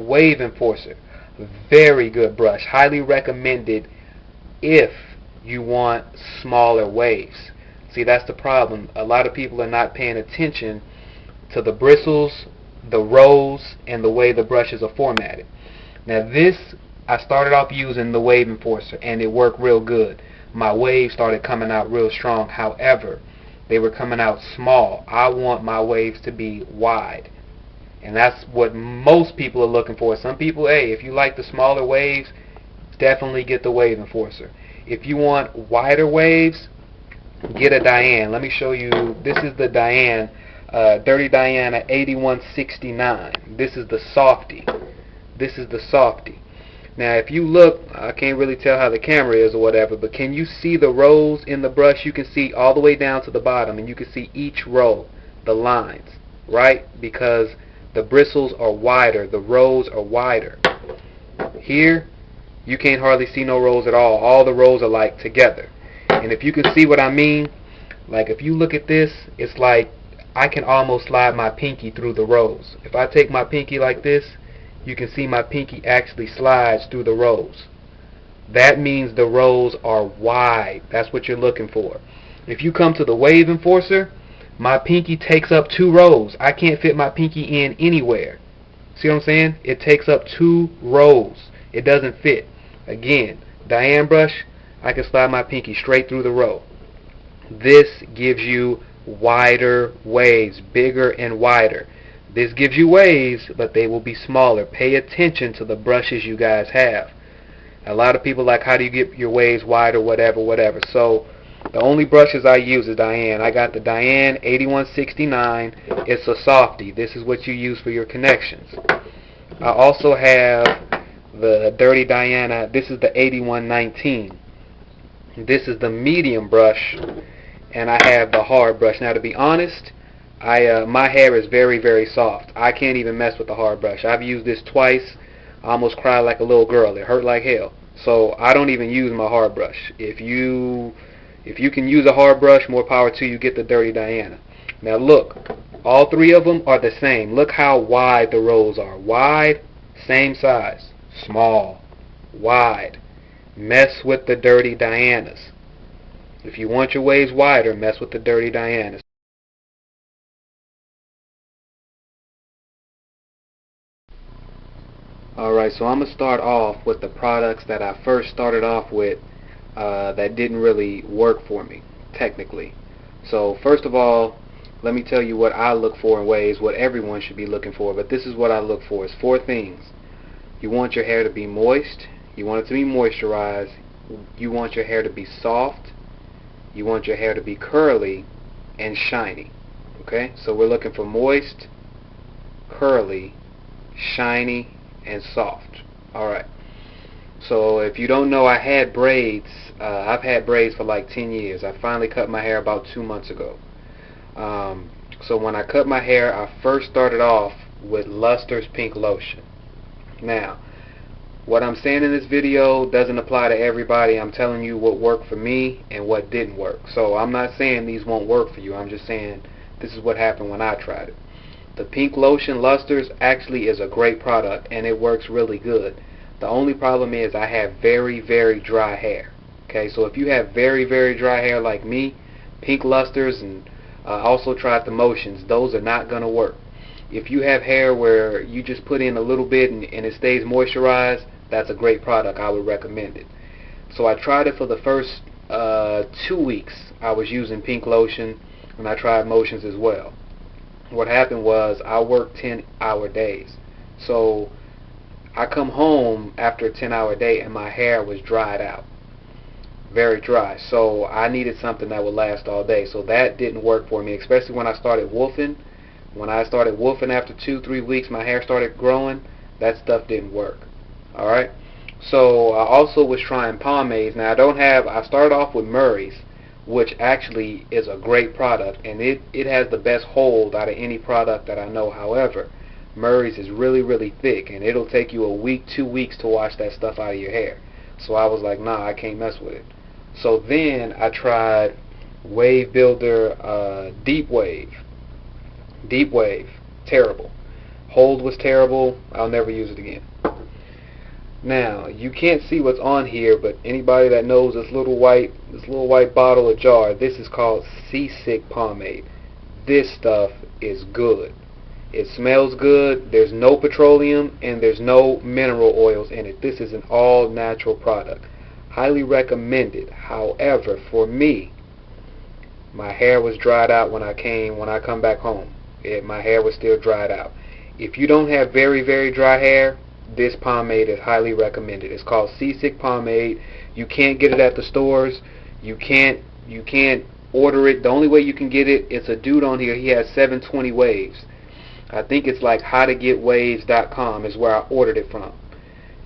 Wave Enforcer. Very good brush. Highly recommended if you want smaller waves. See, that's the problem. A lot of people are not paying attention to the bristles, the rows, and the way the brushes are formatted. Now this, I started off using the Wave Enforcer and it worked real good. My waves started coming out real strong. However, they were coming out small. I want my waves to be wide. And that's what most people are looking for. Some people, hey, if you like the smaller waves, definitely get the Wave Enforcer. If you want wider waves, get a Diane. Let me show you. This is the Diane, Dirty Diana 8169. This is the softy. This is the softy. Now if you look, I can't really tell how the camera is or whatever, but can you see the rows in the brush? You can see all the way down to the bottom, and you can see each row, the lines, right? Because the bristles are wider, the rows are wider. Here, you can't hardly see no rows at all. All the rows are like together. And if you can see what I mean, like if you look at this, it's like I can almost slide my pinky through the rows. If I take my pinky like this, you can see my pinky actually slides through the rows. That means the rows are wide. That's what you're looking for. If you come to the Wave Enforcer, my pinky takes up 2 rows. I can't fit my pinky in anywhere. See what I'm saying? It takes up 2 rows. It doesn't fit. Again, Diane brush, I can slide my pinky straight through the row. This gives you wider waves, bigger and wider. This gives you waves, but they will be smaller. Pay attention to the brushes you guys have. A lot of people like, how do you get your waves wider, whatever. So the only brushes I use is Diane. I got the Diane 8169. It's a softy. This is what you use for your connections. I also have the Dirty Diana. This is the 8119. This is the medium brush, and I have the hard brush. Now to be honest, my hair is very, very soft. I can't even mess with the hard brush. I've used this twice. I almost cried like a little girl. It hurt like hell. So I don't even use my hard brush. If you can use a hard brush, more power to you. Get the Dirty Diana. Now look, all 3 of them are the same. Look how wide the rows are. Wide, same size. Small, wide. Mess with the Dirty Dianas. If you want your waves wider, mess with the Dirty Dianas. Alright, so I'm going to start off with the products that I first started off with that didn't really work for me, technically. So first of all, let me tell you what I look for in waves, what everyone should be looking for, but this is what I look for. It's 4 things. You want your hair to be moist, you want it to be moisturized, you want your hair to be soft, you want your hair to be curly, and shiny. Okay, so we're looking for moist, curly, shiny, and soft. Alright, so if you don't know, I had braids. I've had braids for like 10 years. I finally cut my hair about 2 months ago. So when I cut my hair, I first started off with Luster's Pink Lotion. Now, what I'm saying in this video doesn't apply to everybody. I'm telling you what worked for me and what didn't work. So I'm not saying these won't work for you. I'm just saying this is what happened when I tried it. The Pink Lotion Luster's actually is a great product and it works really good. The only problem is I have very, very dry hair. Okay, so if you have very, very dry hair like me, Pink Luster's, and also tried the Motions, those are not going to work. If you have hair where you just put in a little bit and it stays moisturized, that's a great product. I would recommend it. So I tried it for the first 2 weeks. I was using Pink Lotion, and I tried Motions as well. What happened was I worked 10-hour days. So I come home after a 10-hour day and my hair was dried out. Very dry. So I needed something that would last all day. So that didn't work for me, especially when I started wolfing. When I started wolfing after 2-3 weeks, my hair started growing. That stuff didn't work. Alright? So I also was trying pomades. Now I started off with Murray's, which actually is a great product, and it has the best hold out of any product that I know. However, Murray's is really, really thick, and it'll take you a week, 2 weeks to wash that stuff out of your hair. So I was like, nah, I can't mess with it. So then I tried Wave Builder Deep Wave. Deep Wave, terrible. Hold was terrible. I'll never use it again. Now, you can't see what's on here, but anybody that knows this little white bottle or jar, this is called Seasick Pomade. This stuff is good. It smells good. There's no petroleum and there's no mineral oils in it. This is an all-natural product. Highly recommended. However, for me, my hair was dried out when I come back home. My hair was still dried out. If you don't have very, very dry hair, this pomade is highly recommended. It's called Seasick Pomade. You can't get it at the stores. You can't order it. The only way you can get it, it's a dude on here. He has 720 waves. I think it's like howtogetwaves.com is where I ordered it from.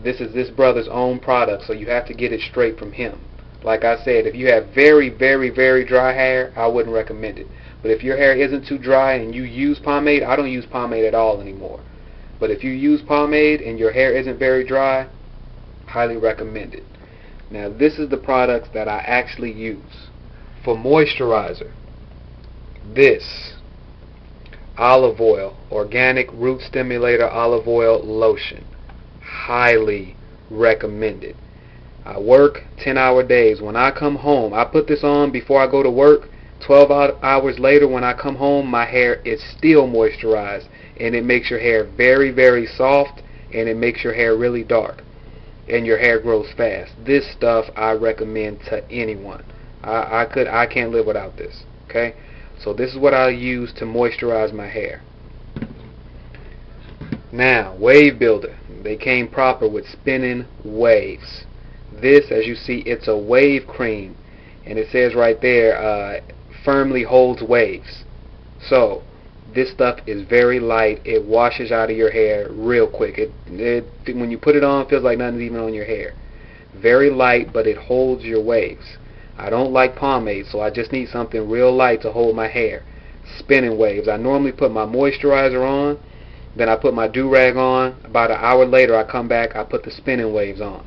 This is this brother's own product, so you have to get it straight from him. Like I said, if you have very, very, very dry hair, I wouldn't recommend it. But if your hair isn't too dry and you use pomade, I don't use pomade at all anymore. But if you use pomade and your hair isn't very dry, highly recommend it. Now, this is the products that I actually use. For moisturizer, this olive oil, organic root stimulator olive oil lotion. Highly recommended. I work 10-hour days. When I come home, I put this on before I go to work. 12 hours later, when I come home, my hair is still moisturized, and it makes your hair very, very soft, and it makes your hair really dark, and your hair grows fast. This stuff I recommend to anyone. I can't live without this. Okay, so this is what I use to moisturize my hair. Now, Wave Builder. They came proper with spinning waves. This, as you see, it's a wave cream, and it says right there, firmly holds waves. So this stuff is very light. It washes out of your hair real quick. When you put it on, it feels like nothing's even on your hair. Very light, but it holds your waves. I don't like pomade, so I just need something real light to hold my hair. Spinning waves. I normally put my moisturizer on, then I put my do-rag on. About an hour later, I come back, I put the spinning waves on.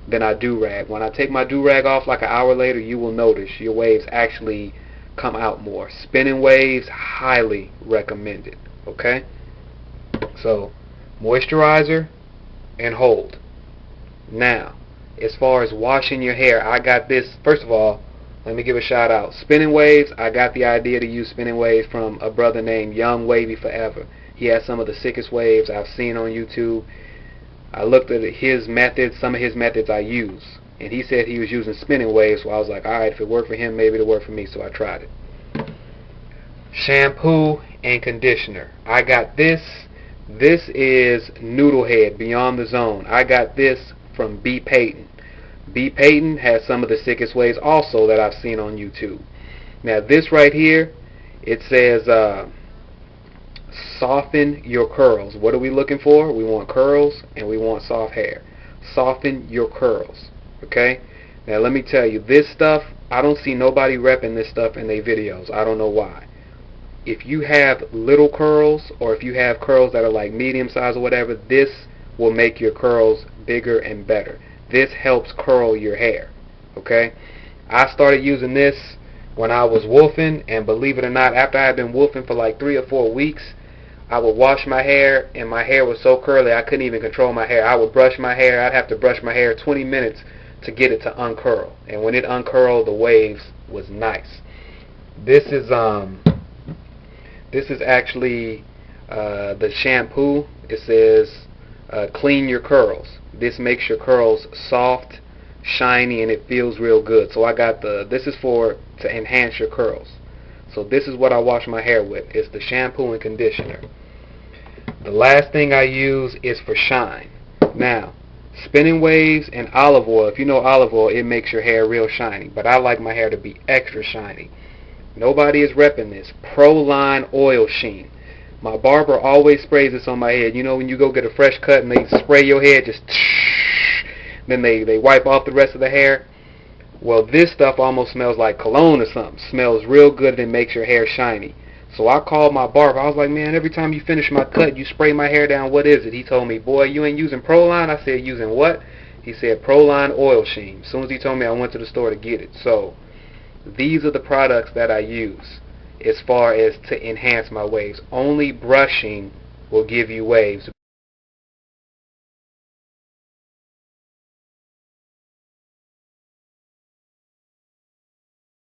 Then I do-rag. When I take my do-rag off like an hour later, you will notice your waves actually come out more. Spinning waves, highly recommended. Okay? So, moisturizer and hold. Now, as far as washing your hair, I got this. First of all, let me give a shout out. Spinning waves, I got the idea to use spinning waves from a brother named Young Wavy Forever. He has some of the sickest waves I've seen on YouTube. I looked at his methods, some of his methods I use, and he said he was using spinning waves, so I was like, alright, if it worked for him, maybe it'll work for me, so I tried it. Shampoo and conditioner. I got this. This is Noodlehead Beyond the Zone. I got this from B. Payton. B. Payton has some of the sickest waves also that I've seen on YouTube. Now this right here, it says soften your curls. What are we looking for? We want curls and we want soft hair. Soften your curls. Okay? Now let me tell you, this stuff, I don't see nobody repping this stuff in their videos. I don't know why. If you have little curls, or if you have curls that are like medium size or whatever, this will make your curls bigger and better. This helps curl your hair. Okay? I started using this when I was wolfing, and believe it or not, after I had been wolfing for like 3 or 4 weeks, I would wash my hair, and my hair was so curly I couldn't even control my hair. I would brush my hair. I'd have to brush my hair 20 minutes to get it to uncurl. And when it uncurled, the waves was nice. This is actually the shampoo. It says clean your curls. This makes your curls soft, shiny, and it feels real good. So I got this is to enhance your curls. So this is what I wash my hair with. It's the shampoo and conditioner. The last thing I use is for shine. Now, spinning waves and olive oil. If you know olive oil, it makes your hair real shiny. But I like my hair to be extra shiny. Nobody is repping this. Proline Oil Sheen. My barber always sprays this on my head. You know when you go get a fresh cut and they spray your head, just then they wipe off the rest of the hair? Well, this stuff almost smells like cologne or something. Smells real good and makes your hair shiny. So I called my barber. I was like, man, every time you finish my cut, you spray my hair down. What is it? He told me, boy, you ain't using Proline? I said, using what? He said, Proline Oil Sheen. As soon as he told me, I went to the store to get it. So these are the products that I use as far as to enhance my waves. Only brushing will give you waves.